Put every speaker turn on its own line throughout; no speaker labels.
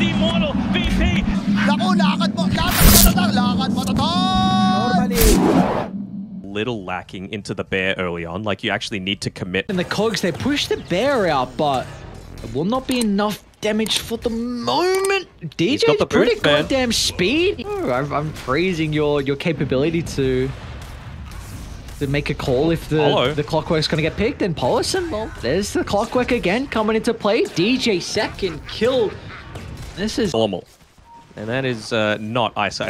the immortal VP.
Naku, lakad mo
Little lacking into the bear early on. Like, you actually need to commit.
And the cogs, they push the bear out, but it will not be enough damage for the moment. DJ's pretty goddamn speed. Oh, I'm praising your capability to make a call if the clockwork's going to get picked. And Polison, well, there's the clockwork again coming into play. DJ second kill. This is
normal. And that is not Ice.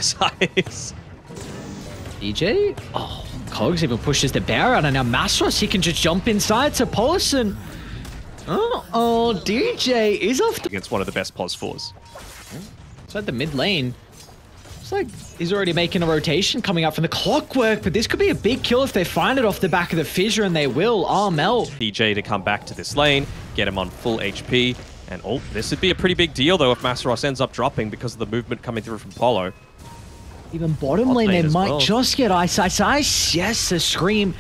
DJ? Oh, Cogs even pushes the bear out, and now Masros, he can just jump inside to Polison. Oh, DJ is off
against one of the best pos 4s.
Inside the mid lane. It's like he's already making a rotation coming up from the clockwork, but this could be a big kill if they find it off the back of the fissure, and they will. Armel.
DJ to come back to this lane, get him on full HP, and oh, this would be a pretty big deal though if Masros ends up dropping because of the movement coming through from Polo.
Even bottom lane, they might just get Ice. Yes, the Scream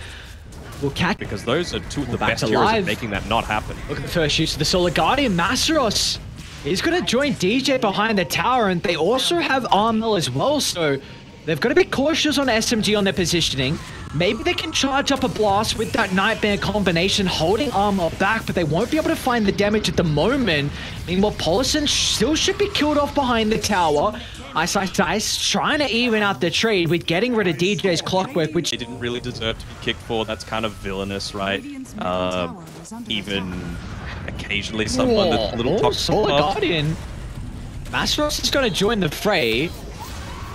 will catch.
Because those are two of the best heroes at making that not happen.
Look at the first use of the Solar Guardian. Masros is going to join DJ behind the tower, and they also have Armel as well, so they've got to be cautious on SMG on their positioning. Maybe they can charge up a blast with that Nightmare combination, holding Armel back, but they won't be able to find the damage at the moment. Meanwhile, Polison still should be killed off behind the tower. Ice trying to even out the trade with getting rid of DJ's clockwork, which
he didn't really deserve to be kicked for. That's kind of villainous, right? Even occasionally someone that's a little toxic.
Solar Guardian. Masros is going to join the fray.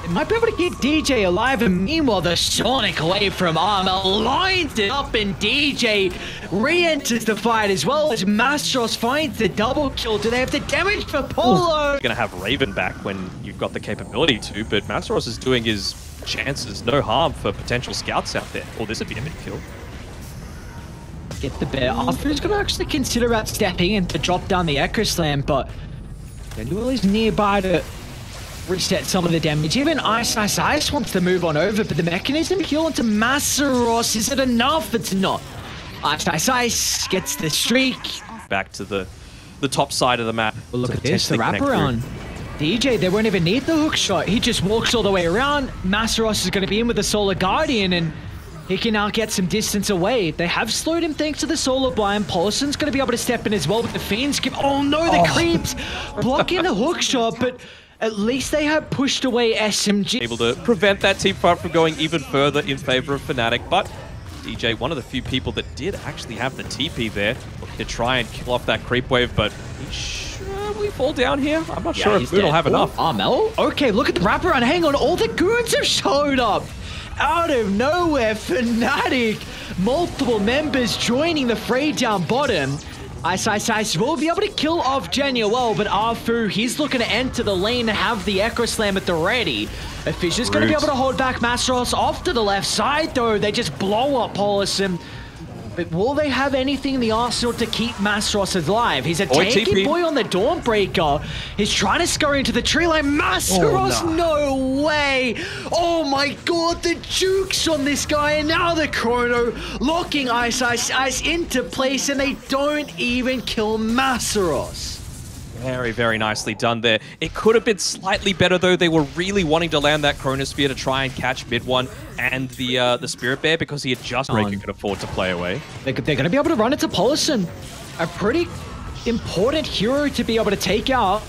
They might be able to keep DJ alive, and meanwhile the Sonic wave from Armel lines it up, and DJ re-enters the fight as well as Masros finds the double kill. Do they have the damage for Polo?
You're gonna have Raven back when you've got the capability to, but Masros is doing his chances no harm for potential scouts out there. Oh, this would be a big kill.
Get the bear. Arthur's gonna actually consider out stepping in to drop down the Echo Slam, but Dendwell is nearby to reset some of the damage. Even Ice wants to move on over, but the mechanism heal onto Masros. Is it enough? It's not. Ice gets the streak.
Back to the top side of the map.
Well, look at this, the wraparound. DJ, they won't even need the hook shot. He just walks all the way around. Masros is going to be in with the Solar Guardian, and he can now get some distance away. They have slowed him thanks to the Solar Blind. Polison's going to be able to step in as well with the Fiends. Oh no, the creeps blocking the hook shot, but at least they have pushed away SMG.
Able to prevent that team fight from going even further in favor of Fnatic, but DJ, one of the few people that did actually have the TP there, looking to try and kill off that creep wave, but should we fall down here? I'm not sure if Moon will have enough.
Armel? Okay, look at the wraparound. Hang on, all the goons have showed up. Out of nowhere, Fnatic. Multiple members joining the fray down bottom. Ice will be able to kill off Genuel, but Arfu, he's looking to enter the lane and have the Echo Slam at the ready. Fisher's going to be able to hold back Masros off to the left side, though. They just blow up Polison. But will they have anything in the arsenal to keep Masros alive? He's a tanky boy on the Dawnbreaker. He's trying to scurry into the tree line. Masros, no way! Oh my god, the jukes on this guy, and now the Chrono locking Ice into place, and they don't even kill Masros.
Very, very nicely done there. It could have been slightly better, though. They were really wanting to land that Chronosphere to try and catch mid one and the Spirit Bear because he had just could afford to play away.
They're going to be able to run into Polison. A pretty important hero to be able to take out.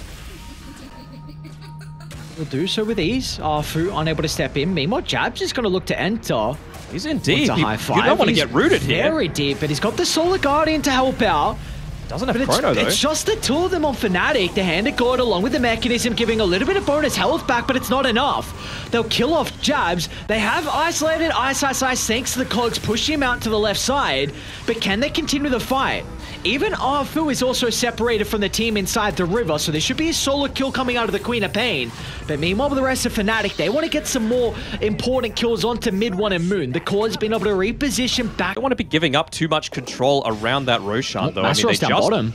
Will do so with ease. Arfu unable to step in. Meanwhile, Jabs is going to look to enter.
He's in deep.
High five.
You don't want to get rooted here.
Very deep, but he's got the Solar Guardian to help out.
Doesn't have Chrono, though.
It's just the two of them on Fnatic. The Hand of God along with the mechanism giving a little bit of bonus health back, but it's not enough. They'll kill off Jabs. They have isolated Ice thanks to the cogs pushing him out to the left side, but can they continue the fight? Even Arfu is also separated from the team inside the river, so there should be a solo kill coming out of the Queen of Pain. But meanwhile, with the rest of Fnatic, they want to get some more important kills onto mid one and Moon. The core's been able to reposition back.
Don't want to be giving up too much control around that Roshan, though.
Masros down bottom.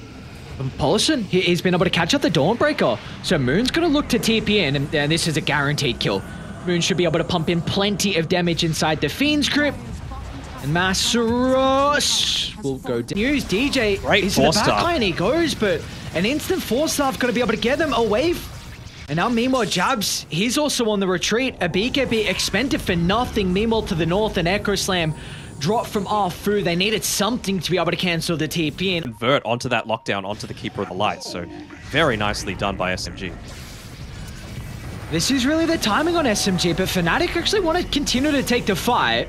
Polison, he's been able to catch up the Dawnbreaker. So Moon's going to look to TP in, and this is a guaranteed kill. Moon should be able to pump in plenty of damage inside the Fiend's Crypt. And Masaros will go down. Use DJ.
Great
He's in the
force
back
stop.
line, he goes, but an instant force staff going to be able to get them away. And now meanwhile, Jabs, he's also on the retreat. A BKB expended for nothing. Meanwhile, to the north, an Echo Slam dropped from Arfu. They needed something to be able to cancel the TP. And
Convert onto that lockdown, onto the Keeper of the Light. So very nicely done by SMG.
this is really the timing on SMG, but Fnatic actually want to continue to take the fight.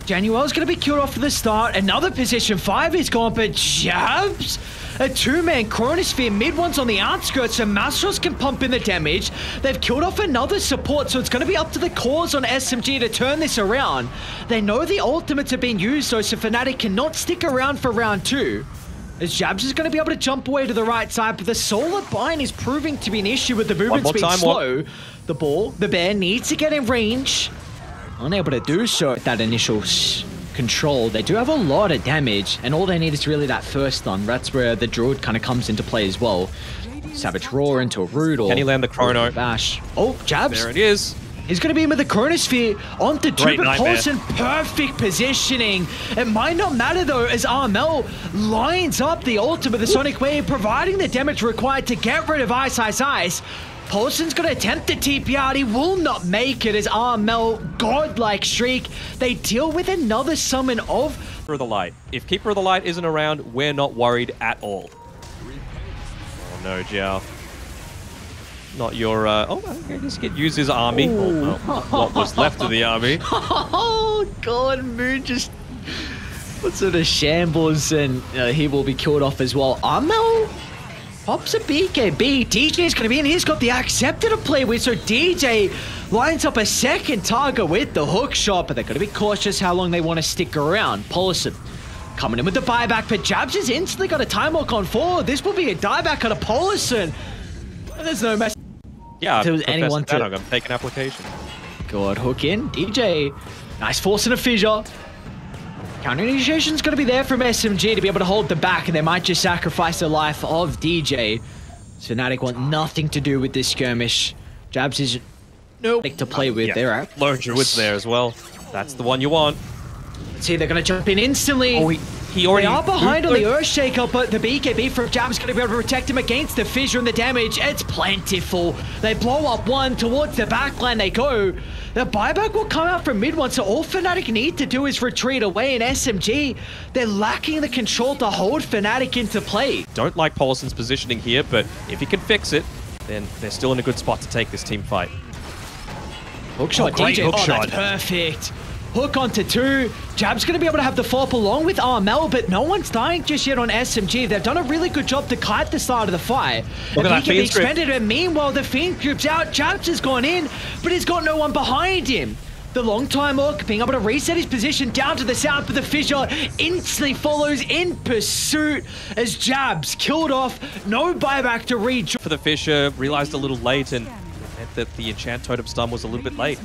Januel's going to be killed off for the start. Another position 5 is gone, but Jabs, a 2-man Chronosphere. Mid one's on the outskirts, so Mastros can pump in the damage. They've killed off another support, so it's going to be up to the cause on SMG to turn this around. They know the ultimates have been used, though, so Fnatic cannot stick around for round 2. As Jabs is going to be able to jump away to the right side, but the solar bind is proving to be an issue with the movement speed slow. The bear needs to get in range. Unable to do so with that initial control. They do have a lot of damage, and all they need is really that first stun. That's where the Druid kind of comes into play as well. Savage Roar into a Root, or...
Can he land the Chrono?
Bash. Oh, Jabs.
There it is.
He's going to be in with the Chronosphere onto
Great nightmare.
in perfect positioning. It might not matter though, as Armel lines up the ultimate, the Sonic Wave, providing the damage required to get rid of Ice. Paulson's going to attempt the TP out. He will not make it as Armel, godlike streak. They deal with another summon of
Keeper of the Light. If Keeper of the Light isn't around, we're not worried at all. Oh no, Jiao. Not your, oh, okay, just use his army. Oh, what was left of the army.
Oh god, Moon just puts in a shambles, and he will be killed off as well. Armel pops a BKB. DJ's going to be in. He's got the Acceptor to play with, so DJ lines up a second target with the hook shot, but they're going to be cautious how long they want to stick around. Paulson coming in with the buyback, but Jabs has instantly got a time walk on 4. This will be a dieback on a Paulson. There's no mess.
Yeah,
to anyone to...
I'm taking application.
Good hook in. DJ. Nice force and a fissure. Counter initiation's going to be there from SMG to be able to hold them back, and they might just sacrifice the life of DJ. Fnatic want nothing to do with this skirmish. Jabs is no to play with. They're out.
Lone Druid's there as well. That's the one you want.
See, they're going to jump in instantly.
Oh, he already...
They are behind on the Earthshaker, but the BKB from Jab's going to be able to protect him against the fissure and the damage. It's plentiful. They blow up one. Towards the backline they go. The buyback will come out from mid one, so all Fnatic need to do is retreat away. In SMG, they're lacking the control to hold Fnatic into play.
Don't like Paulson's positioning here, but if he can fix it, then they're still in a good spot to take this team fight.
Hookshot, DJ. Oh, that's perfect. Hook onto 2. Jab's going to be able to have the follow-up along with Armel, but no one's dying just yet on SMG. They've done a really good job to kite the start of the fight.
Look at that Fiend
expended, and meanwhile, the Fiend group's out. Jabs has gone in, but he's got no one behind him. The long-time Orc being able to reset his position down to the south, but the fissure instantly follows in pursuit as Jabs killed off. No buyback to reach.
For the fissure, realized a little late, and meant that the Enchant Totem stun was a little bit late.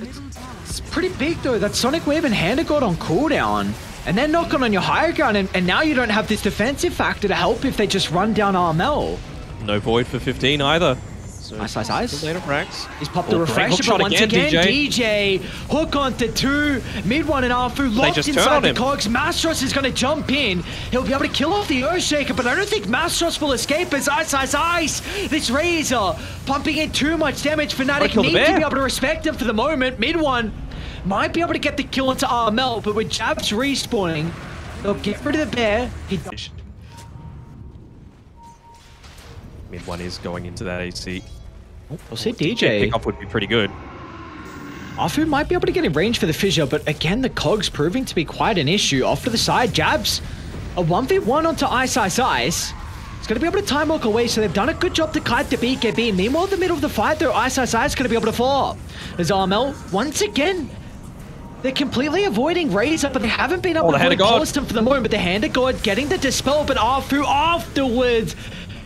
It's pretty big though. That Sonic Wave and Hand of God on cooldown, and then knocking on your higher ground, and now you don't have this defensive factor to help if they just run down Armel.
No void for 15 either. So
Nice.
Later Brax.
He's popped the refresher, but once again, DJ. Hook onto 2. Mid one and Arfu locked inside the cogs. Mastros is going to jump in. He'll be able to kill off the Earthshaker, but I don't think Mastros will escape as Ice. This Razor pumping in too much damage. Fnatic need to be able to respect him for the moment. Mid one might be able to get the kill into Armel, but with Jabs respawning, they'll get rid of the bear.
Mid one is going into that AC.
We'll see DJ.
Pickup would be pretty good.
Afu might be able to get in range for the fissure, but again, the cogs proving to be quite an issue. Off to the side, Jabs, a 1v1 onto Ice. It's going to be able to time walk away, so they've done a good job to kite the BKB. Meanwhile, in the middle of the fight, though, Ice is going to be able to fall up. As Armel, once again, they're completely avoiding Razor, but they haven't been able to avoid Paulston for the moment. But the Hand of God getting the dispel, but Afu afterwards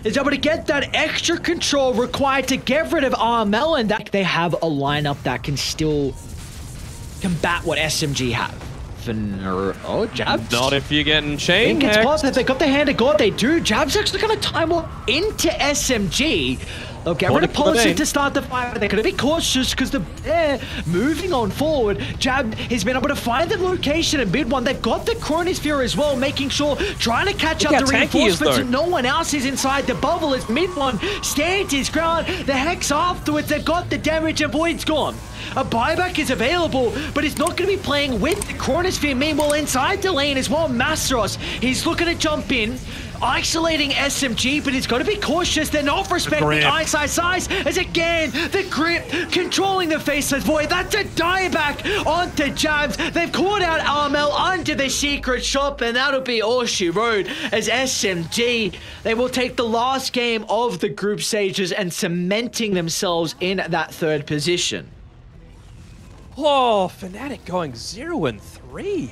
is able to get that extra control required to get rid of Armel, and that they have a lineup that can still combat what SMG have. Oh, Jabs.
Not if you're getting chain.
They got the Hand of God. They do. Jabs actually going to time walk into SMG. They'll get rid of
According to the
policy
name.
to start the fight, but they're going to be cautious because they're moving on forward. Jab has been able to find the location in mid one. They've got the Chronosphere as well, making sure, trying to catch
Look
up
how
the
tanky he is,
reinforcements,
though.
and no one else is inside the bubble. It's mid one, stands his ground. The Hex afterwards, they've got the damage, and Void's gone. A buyback is available, but he's not going to be playing with the Chronosphere. Meanwhile, inside the lane as well, Masteros, he's looking to jump in, isolating SMG, but he's got to be cautious. They're not respecting Ice as again, the grip controlling the faceless Void. That's a dieback onto Jabs. They've caught out Armel under the secret shop, and that'll be all she wrote as SMG. They will take the last game of the group stages and cementing themselves in that third position.
Oh, Fnatic going 0-3.